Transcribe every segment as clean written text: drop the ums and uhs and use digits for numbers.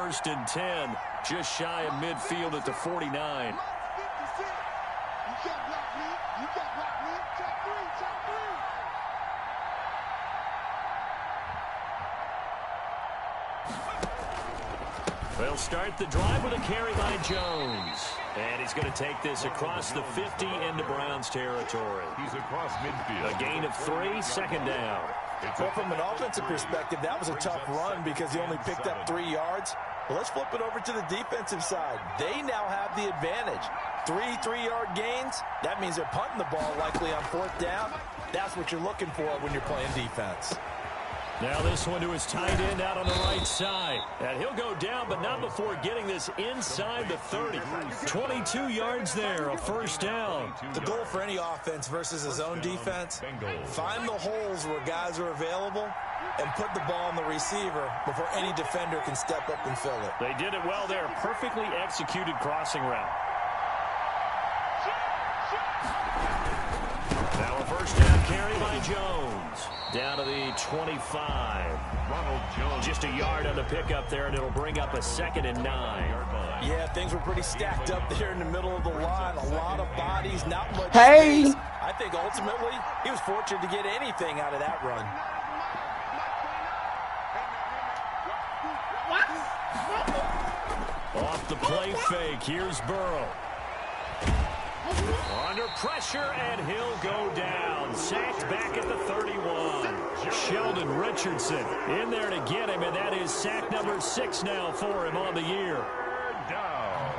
1st and 10, just shy of midfield at the 49. They'll start the drive with a carry by Jones. And he's going to take this across the 50 into Browns territory. He's across midfield. A gain of 3, 2nd down. Well, from an offensive perspective, that was a tough run because he only picked up 3 yards. Well, let's flip it over to the defensive side. They now have the advantage. 3 3-yard gains. That means they're punting the ball likely on 4th down. That's what you're looking for when you're playing defense. Now this one to his tight end out on the right side. And he'll go down, but not before getting this inside the 30. 22 yards there, a 1st down. The goal for any offense versus his own defense, find the holes where guys are available and put the ball on the receiver before any defender can step up and fill it. They did it well there. Perfectly executed crossing route. Now a 1st down carry by Jones. Down to the 25. Ronald Jones. Just a yard on the pickup there, and it'll bring up a 2nd and 9. Yeah, things were pretty stacked up there in the middle of the line. A lot of bodies, not much Hey! space. I think ultimately he was fortunate to get anything out of that run. Off the play fake, here's Burrow. Under pressure, and he'll go down. Sacked back at the 31. Sheldon Richardson in there to get him, and that is sack number 6 now for him on the year. 3rd down.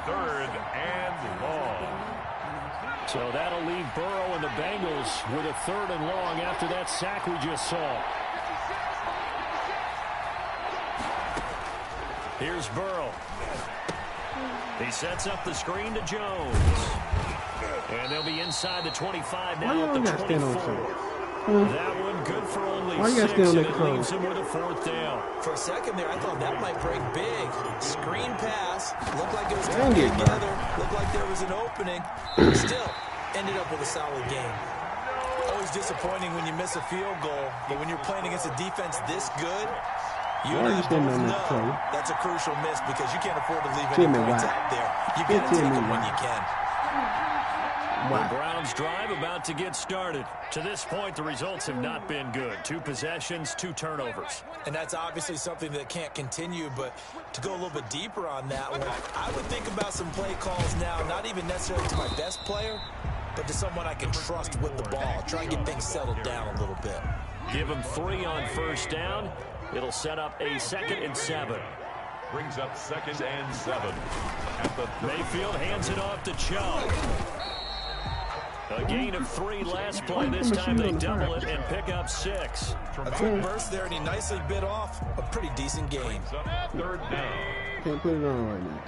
3rd and long. So that'll leave Burrow and the Bengals with a 3rd and long after that sack we just saw. Here's Burrow. He sets up the screen to Jones. And they'll be inside the 25 now at the 24. That one good for only 6, and it leaves him with a 4th down. For a second there, I thought that might break big. Screen pass. Looked like it was coming together. Looked like there was an opening. Still, ended up with a solid game. Always disappointing when you miss a field goal, but when you're playing against a defense this good, you know that's a crucial miss because you can't afford to leave any points out there. You got to take them when you can. The Browns drive about to get started. To this point, the results have not been good. 2 possessions, 2 turnovers. And that's obviously something that can't continue, but to go a little bit deeper on that one, I would think about some play calls now, not even necessarily to my best player, but to someone I can trust with the ball. Try and get things settled down a little bit. Give him 3 on 1st down. It'll set up a 2nd and 7. Brings up 2nd and 7. At the Mayfield hands it off to Chubb. A gain of 3 last play. This time they double it and pick up 6. A quick burst there, and he nicely bit off a pretty decent game. 3rd down. Can't put it on right now.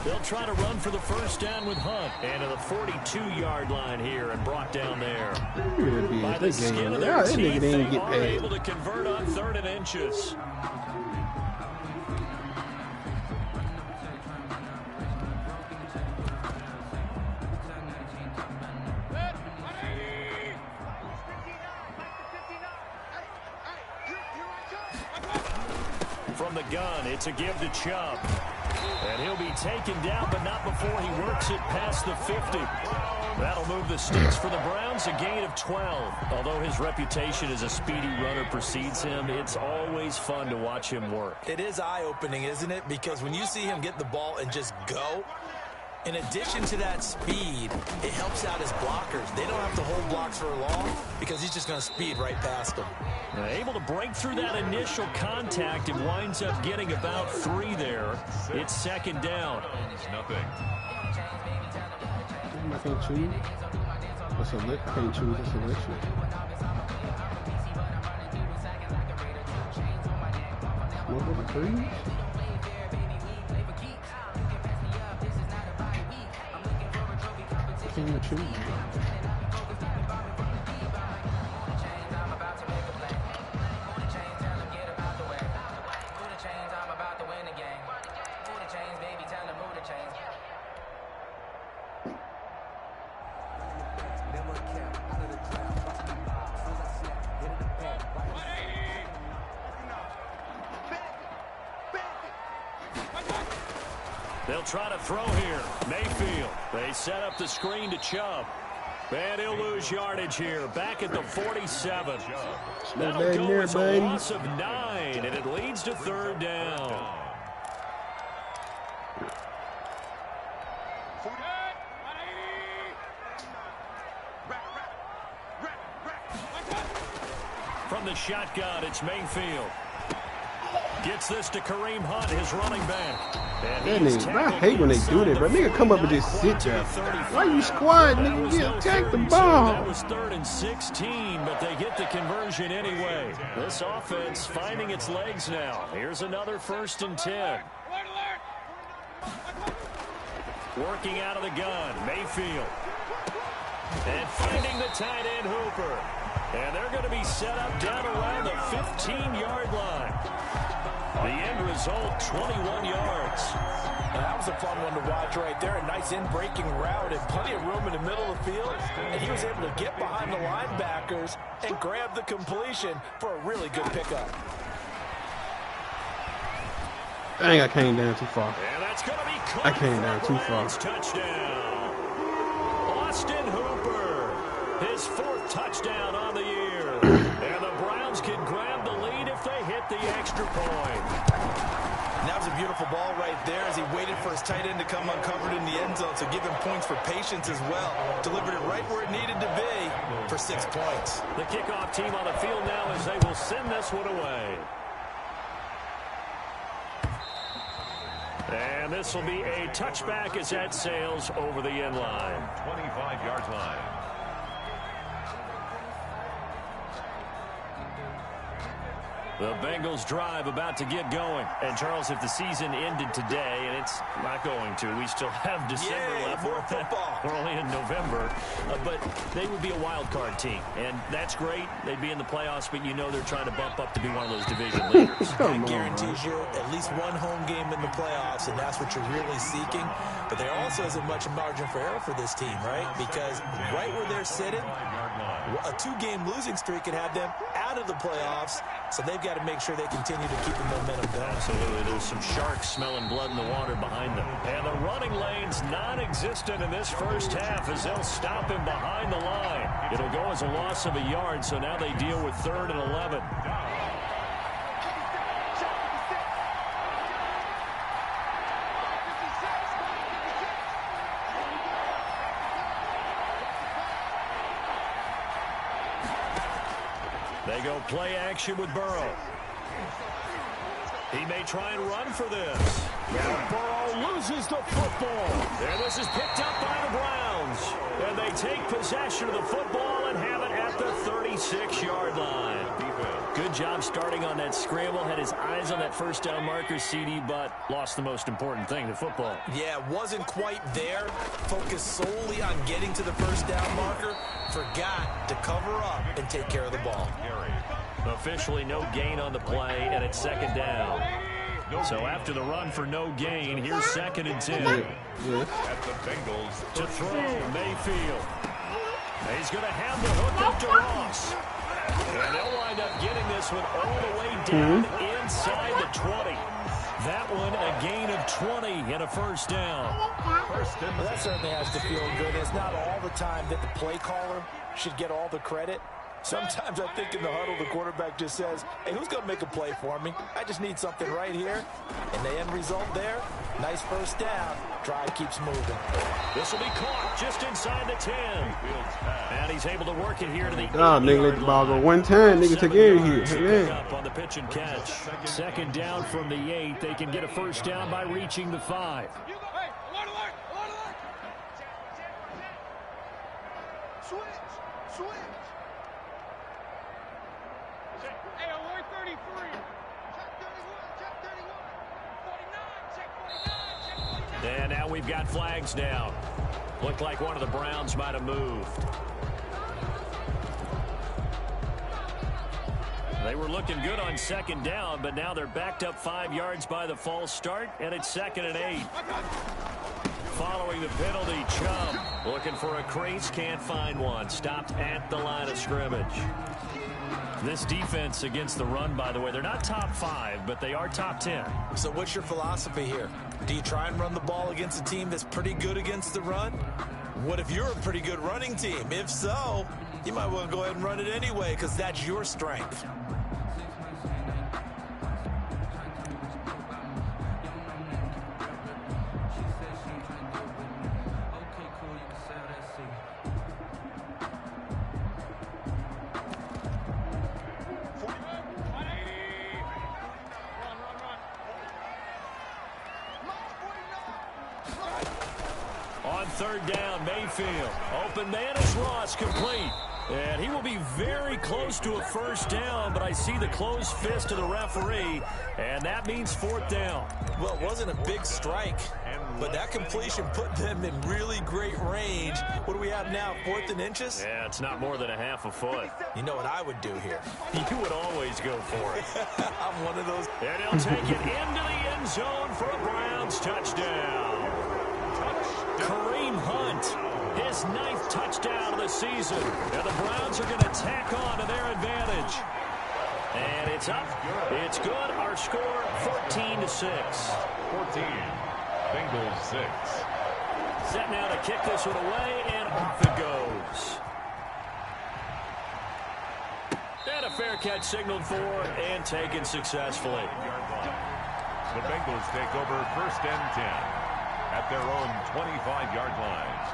They'll try to run for the 1st down with Hunt. And to the 42-yard line here and brought down there. By the skin of their teeth, they are able to convert on 3rd and inches. From the gun, it's a give to Chubb. And he'll be taken down, but not before he works it past the 50. That'll move the sticks for the Browns, a gain of 12. Although his reputation as a speedy runner precedes him, it's always fun to watch him work. It is eye-opening, isn't it? Because when you see him get the ball and just go, in addition to that speed, it helps out his blockers. They don't have to hold blocks for long because he's just going to speed right past them. Able to break through that initial contact and winds up getting about 3 there. It's 2nd down. Nothing. I can't choose. That's a lick. I can't choose. That's a selection. What was the 3? I can't choose. They'll try to throw here. Mayfield. They set up the screen to Chubb. And he'll lose yardage here. Back at the 47. That'll go as a loss of 9, and it leads to 3rd down. From the shotgun, it's Mayfield. Gets this to Kareem Hunt, his running back. I hate when they do that, bro. Nigga come up and just sit there. Why you squad, nigga? Get attack the ball. That was 3rd and 16, but they get the conversion anyway. This offense finding its legs now. Here's another 1st and 10. Working out of the gun, Mayfield. And finding the tight end Hooper. And they're going to be set up down around the 15-yard line. The end result, 21 yards. That was a fun one to watch right there. A nice in-breaking route and plenty of room in the middle of the field. And he was able to get behind the linebackers and grab the completion for a really good pickup. Dang, I came down too far. And that's going to be caught. I came down too far. Touchdown. Austin Hooper, his 4th touchdown on the year. And the Browns can grab the lead if they hit the extra point. And that was a beautiful ball right there as he waited for his tight end to come uncovered in the end zone. So give him points for patience as well. Delivered it right where it needed to be for 6 points. The kickoff team on the field now as they will send this one away. And this will be a touchback as that sails over the end line. 25-yard line. The Bengals drive about to get going. And, Charles, if the season ended today, and it's not going to, we still have December left. More football. We're only in November. But they would be a wild card team. And that's great. They'd be in the playoffs, but you know they're trying to bump up to be one of those division leaders. That guarantees you at least one home game in the playoffs, and that's what you're really seeking. But there also isn't much margin for error for this team, right? Because right where they're sitting, a 2-game losing streak could have them out of the playoffs. So they've got to make sure they continue to keep the momentum going. Absolutely. There's some sharks smelling blood in the water behind them. And the running lane's non-existent in this first half as they'll stop him behind the line. It'll go as a loss of a yard, so now they deal with 3rd and 11. They go play action with Burrow. He may try and run for this. Now Burrow loses the football. And this is picked up by the Browns. And they take possession of the football and have it at the 36-yard line. Good job starting on that scramble. Had his eyes on that 1st down marker, CD, but lost the most important thing, the football. Yeah, wasn't quite there. Focused solely on getting to the 1st down marker. Forgot to cover up and take care of the ball. Officially no gain on the play, and it's 2nd down. So after the run for no gain, here's 2nd and 10. At the Bengals. To throw, Mayfield. He's going to have the hook up to Ross. And they'll wind up getting this one all the way down inside the 20. That one a gain of 20 and a 1st down. Well, that certainly has to feel good. It's not all the time that the play caller should get all the credit. Sometimes I think in the huddle, the quarterback just says, hey, who's going to make a play for me? I just need something right here. And the end result there, nice 1st down. Drive keeps moving. This will be caught just inside the 10. And he's able to work it here to the 8-yard let the ball go one time. Nigga take care of you. Up on the pitch and catch. 2nd down from the 8. They can get a 1st down by reaching the 5. And now we've got flags down. Looked like one of the Browns might have moved. They were looking good on 2nd down, but now they're backed up 5 yards by the false start, and it's 2nd and 8. Following the penalty, Chubb Looking for a crease, can't find one. Stopped at the line of scrimmage. This defense against the run, by the way, they're not top 5, but they are top 10. So what's your philosophy here? Do you try and run the ball against a team that's pretty good against the run? What if you're a pretty good running team? If so, you might want to go ahead and run it anyway because that's your strength. On third down, Mayfield. Open man is Ross, complete. And he will be very close to a first down, but I see the closed fist of the referee, and that means fourth down. Well, it wasn't a big strike, but that completion put them in really great range. What do we have now, 4th and inches? Yeah, it's not more than a half a foot. You know what I would do here? You would always go for it. I'm one of those. And he'll take it into the end zone for a Browns touchdown. Kareem Hunt, his 9th touchdown of the season. And the Browns are going to tack on to their advantage. And it's up. It's good. Our score, 14-6. 14. Bengals 6. Set now to kick this one away, and off it goes. And a fair catch signaled for and taken successfully. The Bengals take over 1st and 10 at their own 25-yard line.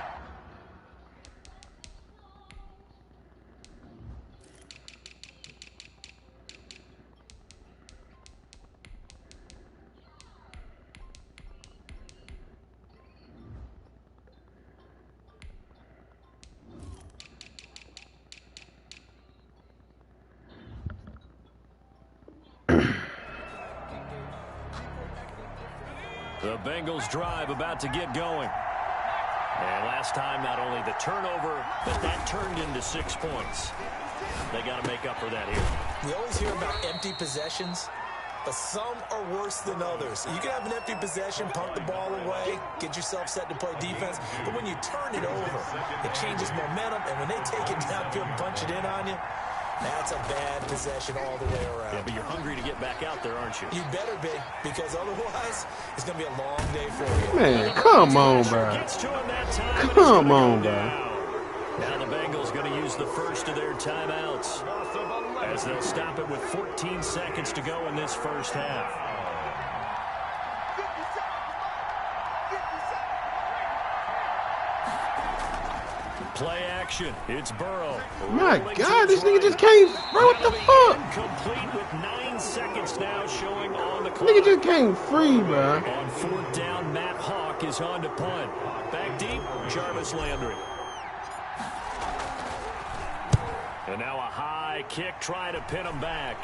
The Bengals drive about to get going. And last time, not only the turnover, but that turned into 6 points. They got to make up for that here. We always hear about empty possessions, but some are worse than others. You can have an empty possession, punt the ball away, get yourself set to play defense, but when you turn it over, it changes momentum, and when they take it downfield and punch it in on you, that's a bad possession all the way around. Yeah, but you're hungry to get back out there, aren't you? You better be, because otherwise, it's going to be a long day for you. Man, come on, bro. Come on, bro. Now the Bengals going to use the first of their timeouts as they'll stop it with 14 seconds to go in this first half. Play action. It's Burrow. My God, this nigga just came. Bro, what the fuck? Complete with 9 seconds now showing on the clock. Nigga just came free, bro. On 4th down, Matt Hawk is on to punt. Back deep, Jarvis Landry. And now a high kick trying to pin him back.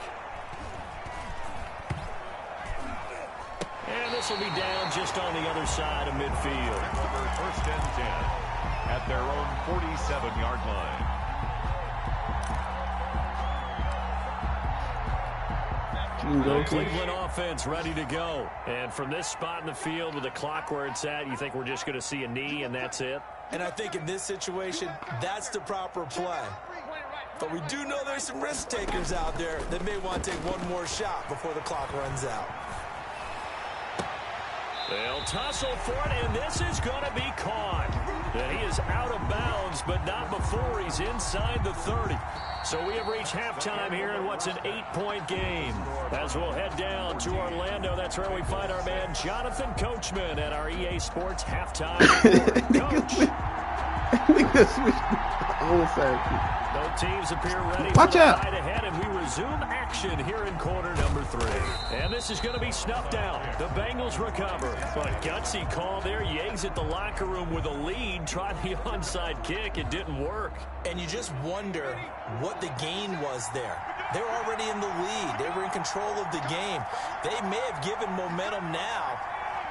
And this will be down just on the other side of midfield. Over 1st and 10 at their own 47-yard line. Cleveland offense ready to go. And from this spot in the field with the clock where it's at, you think we're just going to see a knee and that's it? And I think in this situation, that's the proper play. But we do know there's some risk takers out there that may want to take one more shot before the clock runs out. They'll tussle for it, and this is going to be caught. And he is out of bounds, but not before he's inside the 30. So we have reached halftime here in what's an 8-point game. As we'll head down to Orlando, that's where we find our man Jonathan Coachman at our EA Sports halftime. Coach. Both teams appear ready for the fight ahead, and we resume action here in quarter number 3. And this is going to be snuffed out. The Bengals recover. But gutsy call there. You exit the locker room with a lead. Try the onside kick. It didn't work. And you just wonder what the gain was there. They're already in the lead. They were in control of the game. They may have given momentum now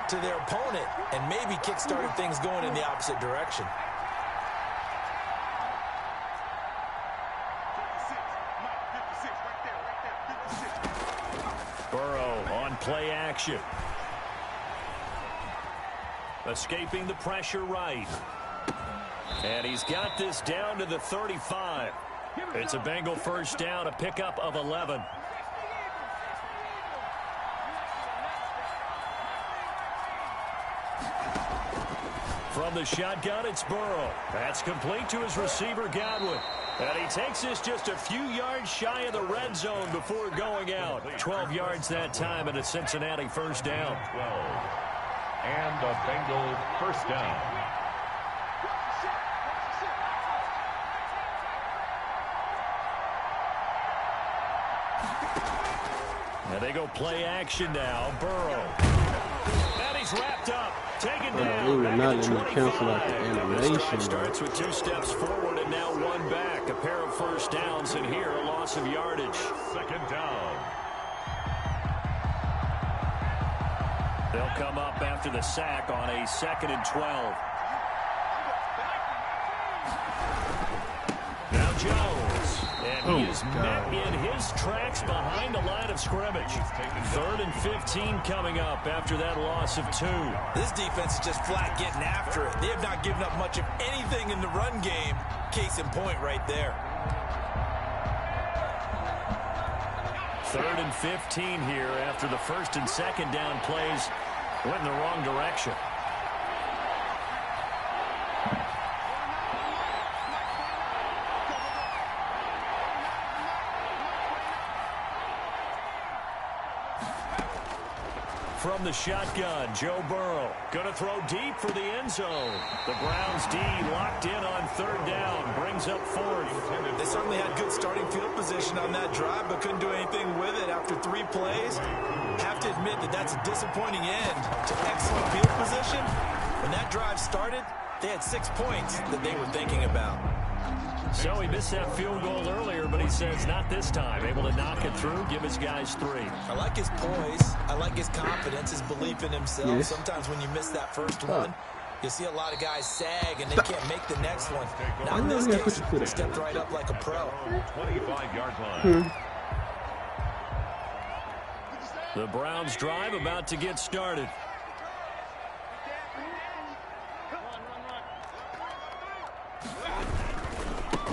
to their opponent and maybe kick-started things going in the opposite direction. Burrow on play action. Escaping the pressure right. And he's got this down to the 35. It's a Bengal first down, a pickup of 11. From the shotgun, it's Burrow. That's complete to his receiver, Godwin. And he takes this just a few yards shy of the red zone before going out. 12 yards that time and a Cincinnati first down. 12. And a Bengal first down. And they go play action now. Burrow. And he's wrapped up. Taken down. They will not let me cancel out the This animation. starts with 2 steps forward and now 1 back. A pair of first downs, and here a loss of yardage. Second down. They'll come up after the sack on a 2nd and 12. Now Jones. And he is met in his tracks behind the line of scrimmage. 3rd and 15 coming up after that loss of 2. This defense is just flat getting after it. They have not given up much of anything in the run game. Case in point right there. 3rd and 15 here after the 1st and 2nd down plays went in the wrong direction. From the shotgun, Joe Burrow going to throw deep for the end zone. The Browns D locked in on 3rd down, brings up 4th. They certainly had good starting field position on that drive, but couldn't do anything with it after 3 plays. Have to admit that that's a disappointing end to excellent field position. When that drive started, they had 6 points that they were thinking about. So he missed that field goal earlier, but he says not this time. Able to knock it through, give his guys 3. I like his poise. I like his confidence, his belief in himself. Yes. Sometimes when you miss that first one, you see a lot of guys sag and they can't make the next one. Now in this case, he stepped right up like a pro. 25-yard line. The Browns drive about to get started.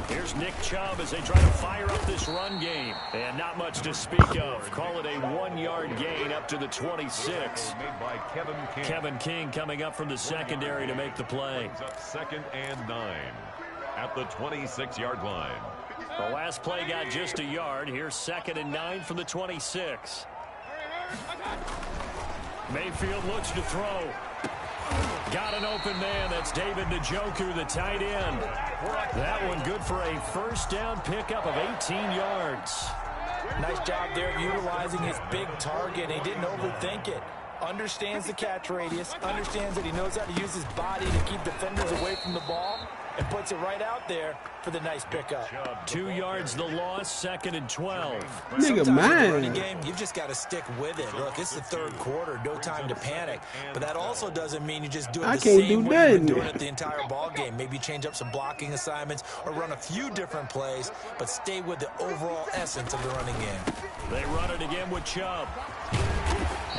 Here's Nick Chubb as they try to fire up this run game. And not much to speak of. Call it a 1-yard gain up to the 26. Made by Kevin King. Kevin King coming up from the secondary to make the play. Brings up 2nd and 9 at the 26-yard line. The last play got just a yard. Here's 2nd and 9 from the 26. Mayfield looks to throw. Got an open man. That's David Njoku, the tight end. That one good for a first down pickup of 18 yards. Nice job there of utilizing his big target. He didn't overthink it. Understands the catch radius. Understands that he knows how to use his body to keep defenders away from the ball. And puts it right out there for the nice pickup. 2 yards the loss, 2nd and 12. Nigga, man. Game, you've just got to stick with it. Look, it's the 3rd quarter, no time to panic. But that also doesn't mean you just do it the same way you've been doing it the entire ball game. Maybe change up some blocking assignments or run a few different plays, but stay with the overall essence of the running game. They run it again with Chubb.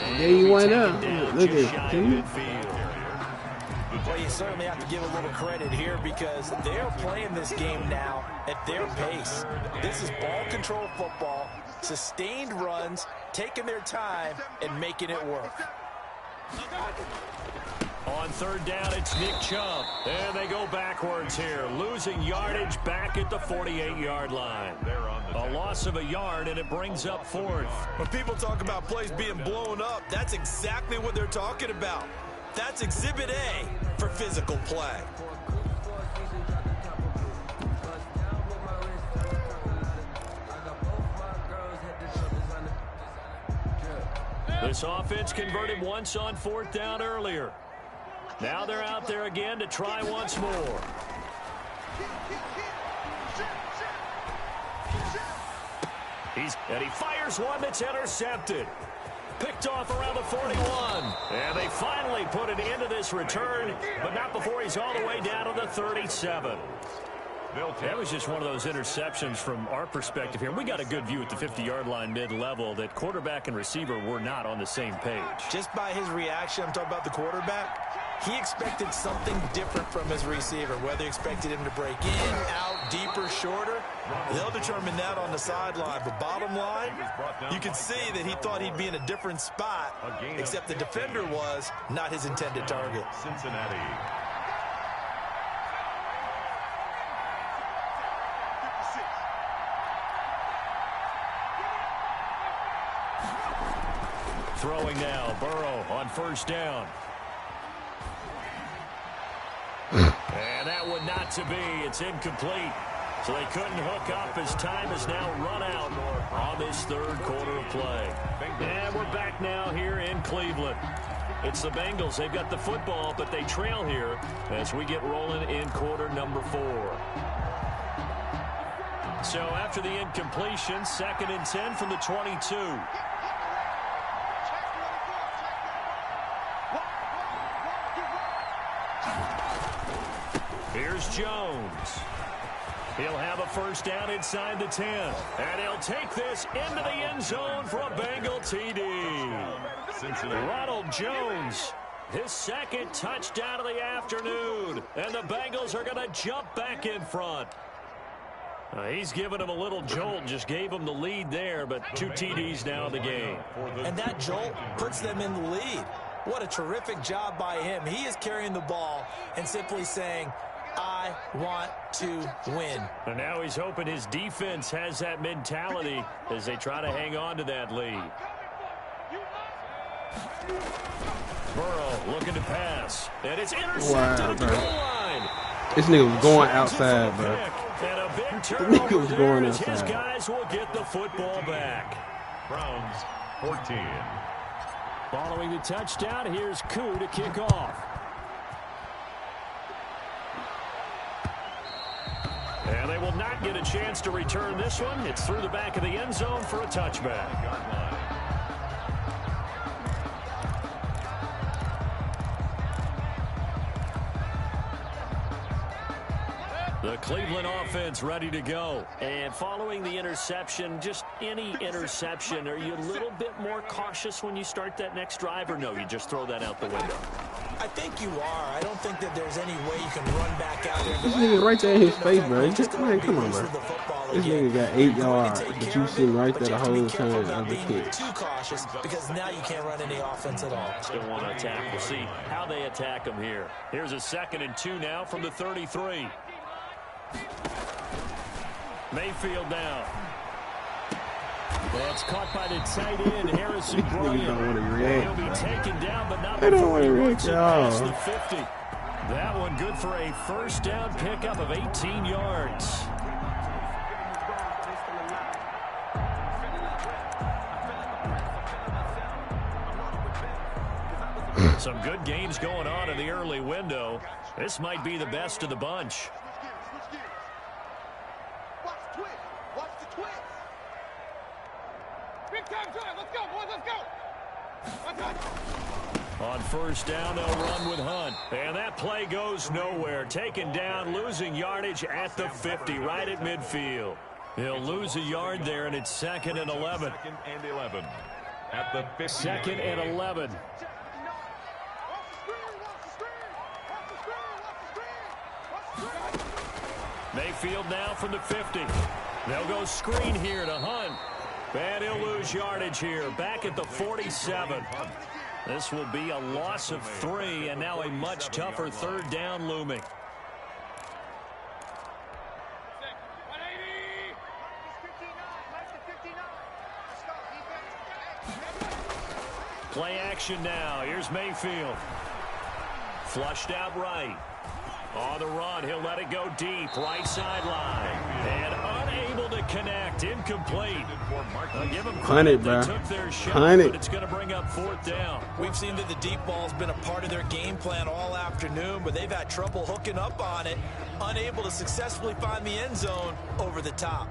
And there you went up. Look at him. Well, you certainly have to give a little credit here because they're playing this game now at their pace. This is ball control football, sustained runs, taking their time, and making it work. On 3rd down, it's Nick Chubb. And they go backwards here, losing yardage back at the 48-yard line. A loss of a yard, and it brings up 4th. When people talk about plays being blown up, that's exactly what they're talking about. That's Exhibit A for physical play. This offense converted once on 4th down earlier. Now they're out there again to try once more. And he fires one that's intercepted. Picked off around the 41. And they finally put it into this return, but not before he's all the way down to the 37. That was just one of those interceptions from our perspective here. We got a good view at the 50-yard line mid-level that quarterback and receiver were not on the same page. Just by his reaction, I'm talking about the quarterback, He expected something different from his receiver, whether he expected him to break in, out, deeper, shorter. They'll determine that on the sideline. But bottom line, you can see that he thought he'd be in a different spot, except the defender was not his intended target. Cincinnati. Throwing now, Burrow on first down. And that one not to be. It's incomplete. So they couldn't hook up as time has now run out on this third quarter of play. And we're back now here in Cleveland. It's the Bengals. They've got the football, but they trail here as we get rolling in quarter number 4. So after the incompletion, 2nd and 10 from the 22. Here's Jones. He'll have a first down inside the 10. And he'll take this into the end zone for a Bengal TD. Ronald Jones, his 2nd touchdown of the afternoon. And the Bengals are going to jump back in front. He's given him a little jolt, just gave him the lead there, but 2 TDs now in the game. And that jolt puts them in the lead. What a terrific job by him. He is carrying the ball and simply saying, I want to win. And now he's hoping his defense has that mentality as they try to hang on to that lead. Burrow looking to pass. And it's intercepted at the goal line. This nigga was going outside, bro. And a big This nigga was going as his outside. guys will get the football back. Browns 14. Following the touchdown, here's Koo to kick off. And they will not get a chance to return this one. It's through the back of the end zone for a touchback. The Cleveland offense ready to go. And following the interception, just any interception, are you a little bit more cautious when you start that next drive, or no, you just throw that out the window? I think you are. I don't think that there's any way you can run back out there. This nigga right there in his face, bro. Man, come on, bro. This nigga got 8 yards, but you sitting right there the whole time of the pitch. Too cautious because now you can't run any offense at all. Still want to attack. We'll see how they attack them here. Here's a 2nd and 2 now from the 33. Mayfield now. That's caught by the tight end, Harrison Bryant. He'll be taken down, but not before he works it past the 50. That one good for a first down pickup of 18 yards. Some good games going on in the early window. This might be the best of the bunch. On first down, they'll run with Hunt. And that play goes nowhere. Taken down, losing yardage at the 50, right at midfield. He'll lose a yard there, and it's 2nd and 11. 2nd and 11. At the 50. 2nd and 11. Mayfield now from the 50. They'll go screen here to Hunt. And he'll lose yardage here. Back at the 47. This will be a loss of 3, and now a much tougher 3rd down looming. Play action now. Here's Mayfield. Flushed out right. On the run, he'll let it go deep. Right sideline. And unable to connect. Incomplete. Give him credit. They took their shot, but it's going to bring up 4th down. We've seen that the deep ball's been a part of their game plan all afternoon, but they've had trouble hooking up on it. Unable to successfully find the end zone over the top.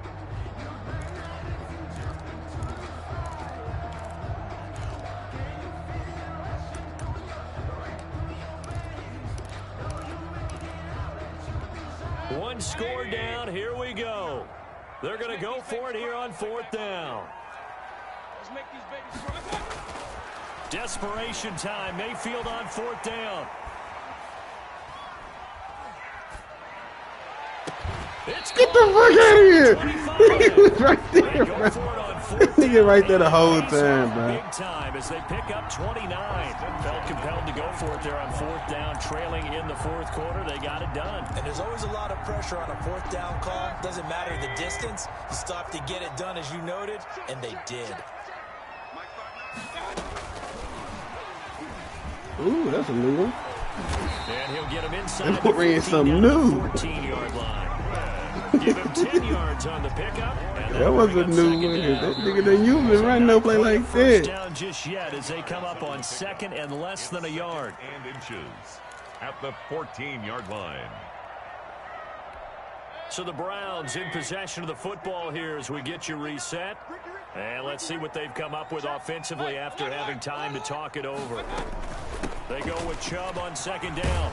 One score down. Here we go. They're going to go for it here on 4th down. Desperation time. Mayfield on 4th down. Get the fuck out of here. He was right there, bro. Nigga right there the whole time, bro. Big time as they pick up 29. Felt compelled to go for it there on 4th down, trailing in the 4th quarter. They got it done. And there's always a lot of pressure on a 4th down call. Doesn't matter the distance. You stop to get it done, as you noted, and they did. Ooh, that's a new one. And he'll get him inside They ran something new. 14-yard line. Give him 10 yards on the pickup. That was a new one. That nigga didn't usually run no play like that. Down just yet as they come up on 2nd and less than a yard. And inches at the 14-yard line. So the Browns in possession of the football here as we get you reset. And let's see what they've come up with offensively after having time to talk it over. They go with Chubb on 2nd down.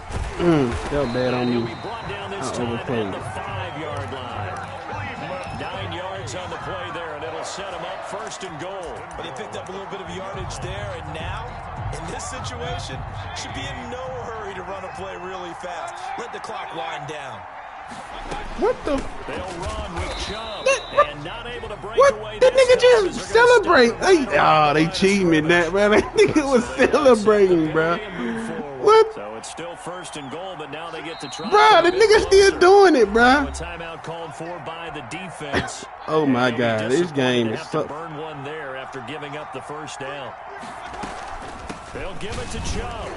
That was bad on me. He'll be brought down this time at the 5-yard line. 9 yards on the play there, and it'll set him up 1st and goal. But he picked up a little bit of yardage there, and now, in this situation, should be in no hurry to run a play really fast. Let the clock wind down. What the? They'll run with Chubb, and not able to break What? away. That nigga just celebrate. They cheating in that, bro. That nigga was celebrating, bro. What? So it's still 1st and goal, but now they get to try. Bro, the nigga still doing it, bro. A timeout called for by the defense. Oh my God, this game is so. Burn one there after giving up the 1st down. They'll give it to Chubb,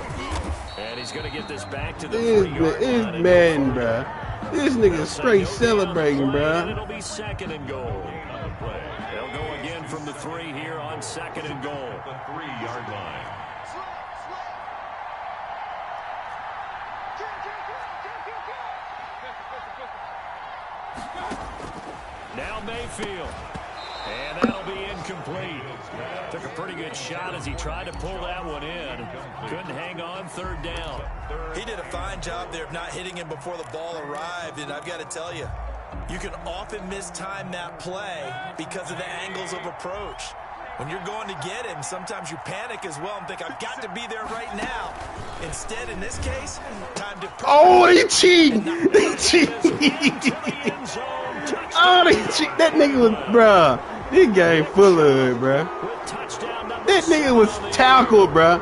and he's going to get this back to the 3-yard line. It's Madden, bro. This nigga straight celebrating, bro. It'll be 2nd and goal. They'll go again from the 3 here on 2nd and goal. The 3-yard line. Now Mayfield. And that'll be incomplete. Took a pretty good shot as he tried to pull that one in. Couldn't hang on 3rd down. He did a fine job there of not hitting him before the ball arrived, and I've got to tell you, you can often mistime that play because of the angles of approach. When you're going to get him, sometimes you panic as well and think, I've got to be there right now. Instead, in this case, time to... Oh, they cheating. They cheating. Oh, they cheat. That nigga was, bruh. This game full of it, bruh. That nigga was tackled, bruh.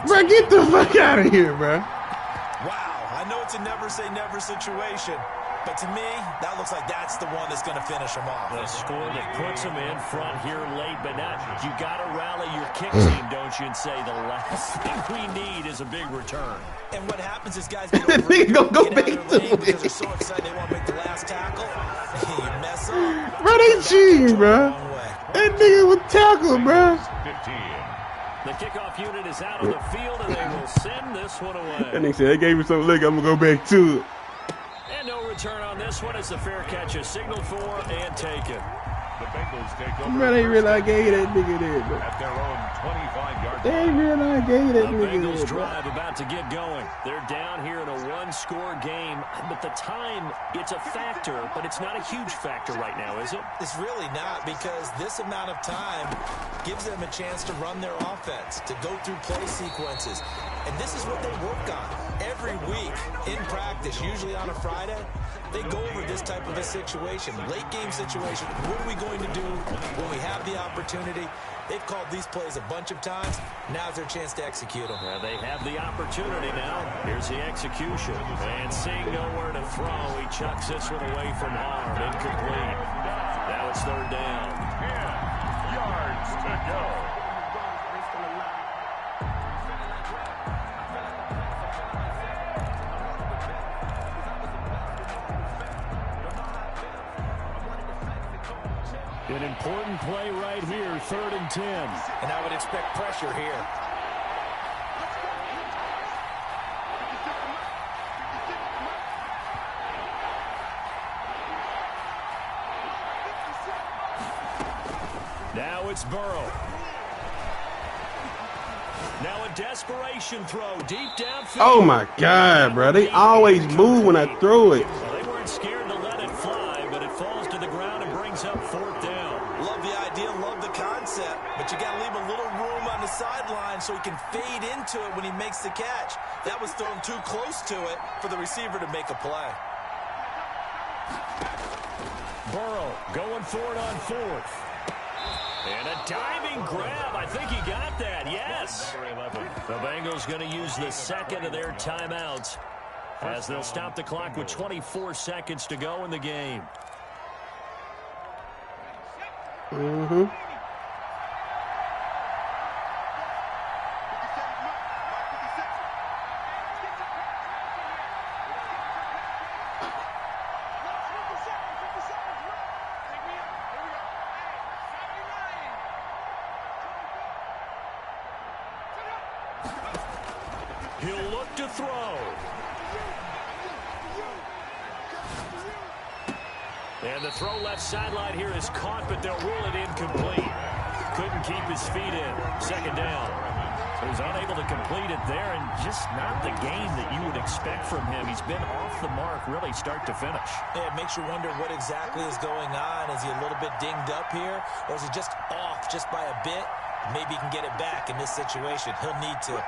Bruh, get the fuck out of here, bruh. Wow, I know it's a never say never situation, but to me, that looks like that's the one that's going to finish him off. The score that puts him in front here late, but not. You got to rally your kick team, don't you, and say the last thing we need is a big return. And what happens is guys get over it, go back to it because they're so excited they want to make the last tackle. You mess up. Bro, they cheating, bro. That nigga was tackled, bro. 15. The kickoff unit is out of the field, and they will send this one away. That nigga said, they gave me some lick, I'm going to go back to it. And no return on this one as the fair catch is signaled for and taken. The Bengals take over. Bro, they realize I gave that nigga there, bro. At their own 25-yard line. They ain't realize I gave that The nigga Bengals there, bro. drive about to get going. They're down here in a one-score game, but the time, it's a factor, but it's not a huge factor right now, is it? It's really not, because this amount of time gives them a chance to run their offense, to go through play sequences. And this is what they work on every week in practice, usually on a Friday. They go over this type of a situation, late game situation. What are we going to do when we have the opportunity? They've called these plays a bunch of times. Now's their chance to execute them. They have the opportunity now. Here's the execution. And seeing nowhere to throw, he chucks this one away from harm. Incomplete. Now it's 3rd down. 10 yards to go. An important play right here, 3rd and 10. And I would expect pressure here. Now it's Burrow. Now a desperation throw deep downfield. Oh my God, bro. They always move when I throw it. Well, they weren't scared to let it fly, but it falls to the ground and brings up 4th down. Love the idea, love the concept, but you got to leave a little room on the sideline so he can fade into it when he makes the catch. That was thrown too close to it for the receiver to make a play. Burrow going for it on fourth. And a diving grab. I think he got that. Yes. The Bengals going to use the second of their timeouts as they'll stop the clock with 24 seconds to go in the game. Mm-hmm. He'll look to throw. And the throw left sideline here is caught, but they'll rule it incomplete. Couldn't keep his feet in. Second down. So he's unable to complete it there, and just not the game that you would expect from him. He's been off the mark really start to finish. Yeah, it makes you wonder what exactly is going on. Is he a little bit dinged up here, or is he just off just by a bit? Maybe he can get it back in this situation. He'll need to.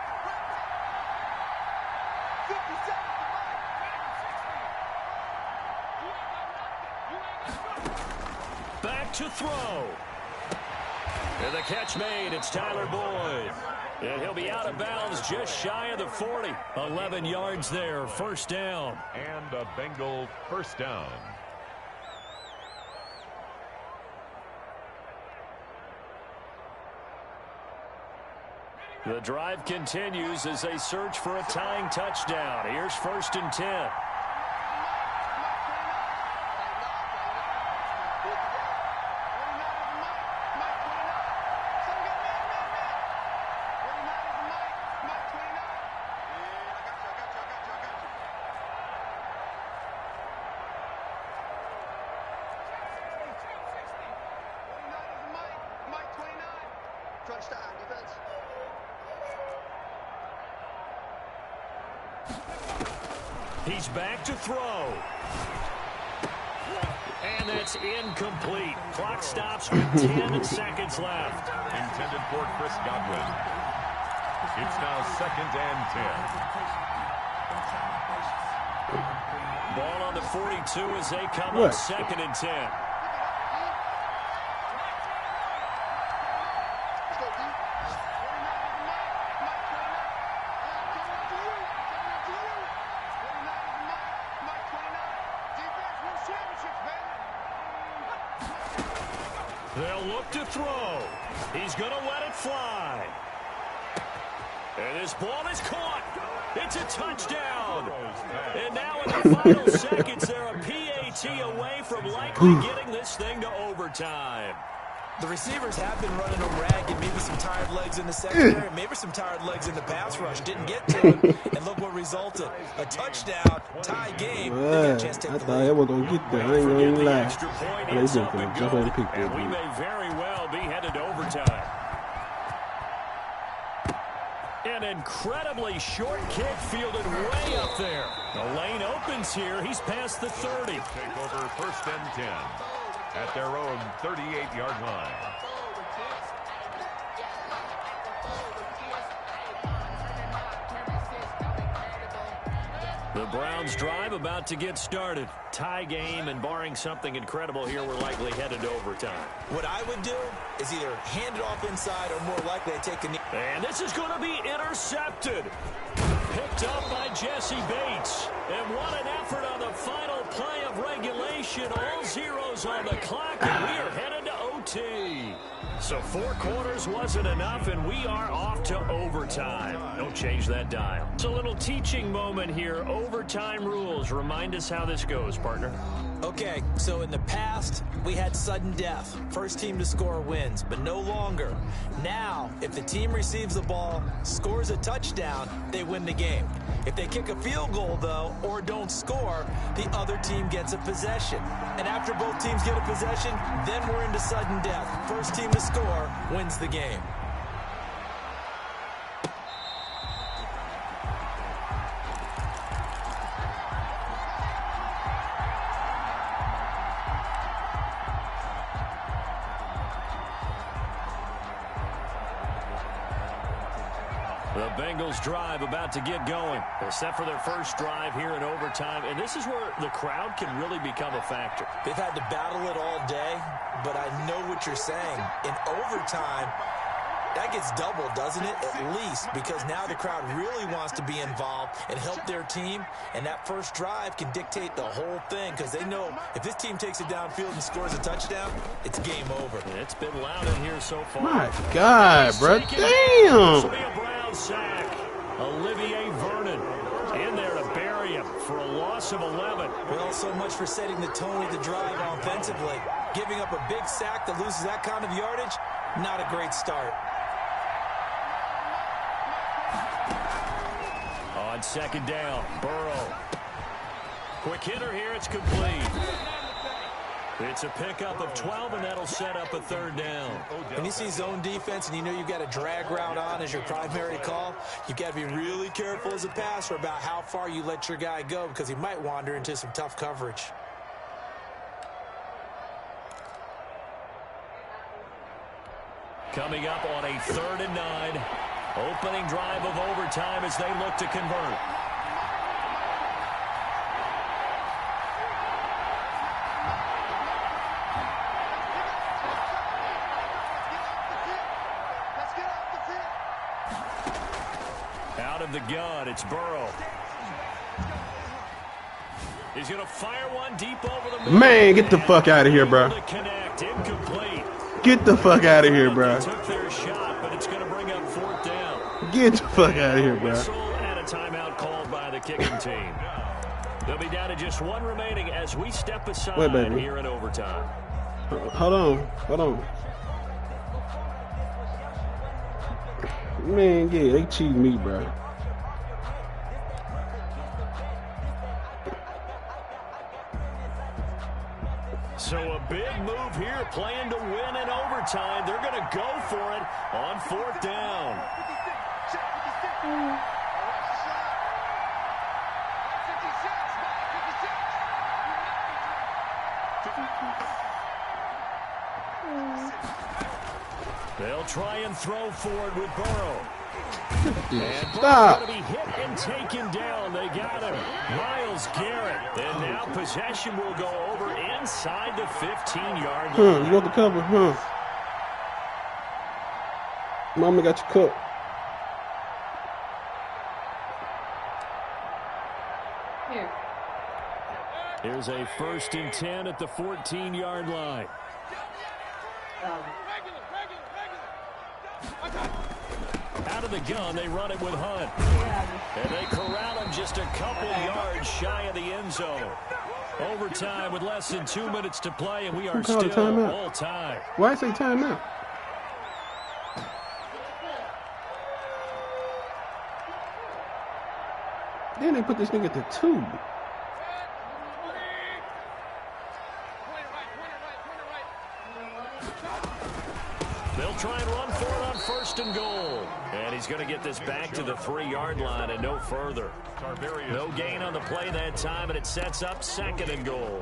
Back to throw. And the catch made. It's Tyler Boyd. And he'll be out of bounds just shy of the 40. 11 yards there. First down. And a Bengal first down. The drive continues as they search for a tying touchdown. Here's 1st and 10. He's back to throw. And that's incomplete. Clock stops with 10 seconds left. Intended for Chris Godwin. It's now 2nd and 10. Ball on the 42 as they come on 2nd and 10. They'll look to throw. He's going to let it fly. And his ball is caught. It's a touchdown. And now in the final seconds, they're a PAT away from likely getting this thing to overtime. The receivers have been running them ragged. Maybe some tired legs in the secondary, maybe some tired legs in the pass rush. Didn't get to it, and look what resulted. A touchdown, tie game. They got a chance to take the lead. I was going to get there. I ain't going to lie. Extra point ends up and good, and we may very well be headed to overtime. An incredibly short kick fielded way up there. The lane opens here. He's past the 30. Take over 1st and 10 at their own 38-yard line. The Browns drive about to get started. Tie game, and barring something incredible here, we're likely headed to overtime. What I would do is either hand it off inside or more likely to take a knee. And this is going to be intercepted. Picked up by Jesse Bates. And what an effort on the final play of regulation. All zeros on the clock, and we are headed to OT. So 4 quarters wasn't enough, and we are off to overtime. Don't change that dial. It's a little teaching moment here. Overtime rules. Remind us how this goes, partner. Okay, so in the past, we had sudden death. First team to score wins, but no longer. Now, if the team receives the ball, scores a touchdown, they win the game. If they kick a field goal, though, or don't score, the other team gets a possession. And after both teams get a possession, then we're into sudden death. First team to score wins the game. The Bengals drive about to get going. They're set for their first drive here in overtime, and this is where the crowd can really become a factor. They've had to battle it all day, but I know what you're saying. In overtime, that gets doubled, doesn't it? At least, because now the crowd really wants to be involved and help their team, and that first drive can dictate the whole thing because they know if this team takes it downfield and scores a touchdown, it's game over. It's been loud in here so far. My God, bro. Damn. Sack. Olivier Vernon in there to bury him for a loss of 11. Well, so much for setting the tone of the drive offensively. Giving up a big sack that loses that kind of yardage, not a great start. On second down, Burrow. Quick hitter here, it's complete. It's a pickup of 12, and that'll set up a third down. When you see zone defense and you know you've got a drag route on as your primary call, you've got to be really careful as a passer about how far you let your guy go because he might wander into some tough coverage. Coming up on a 3rd and 9. Opening drive of overtime as they look to convert. Out of the gun, it's Burrow. He's going to fire one deep over the middle. Man, get the fuck out of here, bro. Connect, incomplete. Get the fuck out of here, bro. They took their shot, but it's going to bring up 4th down. Get the fuck out of here, bro. Whistle and a timeout called by the kicking team. They'll be down to just one remaining as we step aside here in overtime. Hold on. Man, yeah, they cheating me, bro. So a big move here, playing to win in overtime. They're going to go for it on 4th down. They'll try and throw forward with Burrow. And Burrow's going to be hit and taken down. They got him. Myles Garrett. And now possession will go over inside the 15-yard line. You want the cover, Mama got you cooked. Here. Here's a 1st and 10 at the 14-yard line. Out of the gun, they run it with Hunt. And they corral him just a couple yards shy of the end zone. Overtime with less than 2 minutes to play, and we are still all time. Why I say timeout? Then they put this nigga to 2. They'll try and run for it on 1st and goal. And he's going to get this back to the 3-yard line and no further. No gain on the play that time, and it sets up 2nd and goal.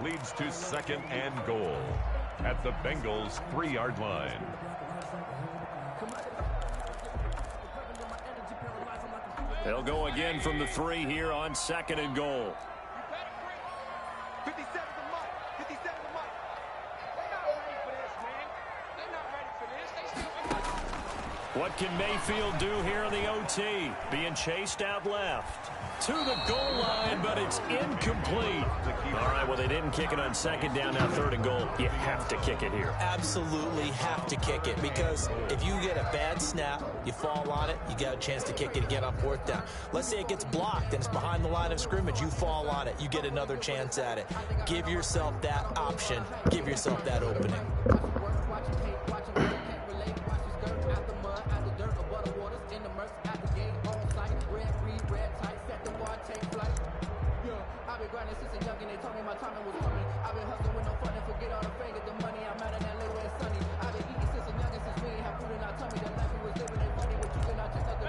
Leads to 2nd and goal at the Bengals' 3-yard line. They'll go again from the 3 here on 2nd and goal. What can Mayfield do here in the OT? Being chased out left. To the goal line, but it's incomplete. All right, well, they didn't kick it on 2nd down, now 3rd and goal. You have to kick it here. Absolutely have to kick it because if you get a bad snap, you fall on it, you got a chance to kick it again on 4th down. Let's say it gets blocked and it's behind the line of scrimmage. You fall on it, you get another chance at it. Give yourself that option. Give yourself that opening.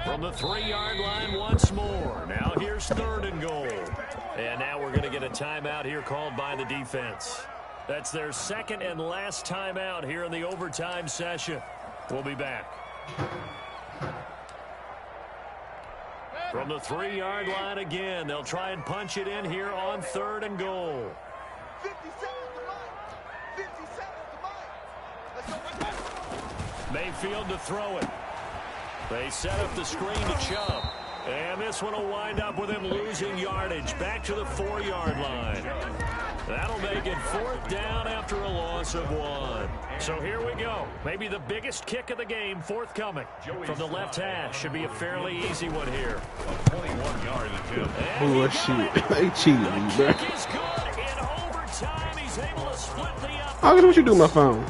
From the 3-yard line once more. Now here's 3rd and goal. And now we're going to get a timeout here called by the defense. That's their 2nd and last timeout here in the overtime session. We'll be back. From the 3-yard line again, they'll try and punch it in here on 3rd and goal. 57 to mine. Mayfield to throw it. They set up the screen to Chubb. And this one will wind up with him losing yardage back to the 4-yard line. That'll make it 4th down after a loss of 1. So here we go. Maybe the biggest kick of the game forthcoming. From the left hash. Should be a fairly easy one here. A 21-yard attempt. Bullshit. They cheated me, bro. Kick is good. In overtime, he's able to split the up. August, what you do with my phone? We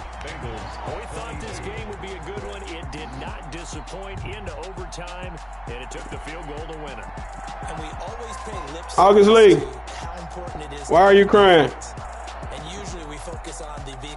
thought this game would be a good one. It did not disappoint into overtime, and it took the field goal to win it. And we always pay lip August Lee, to how important it is. why are you crying? And usually we focus on the big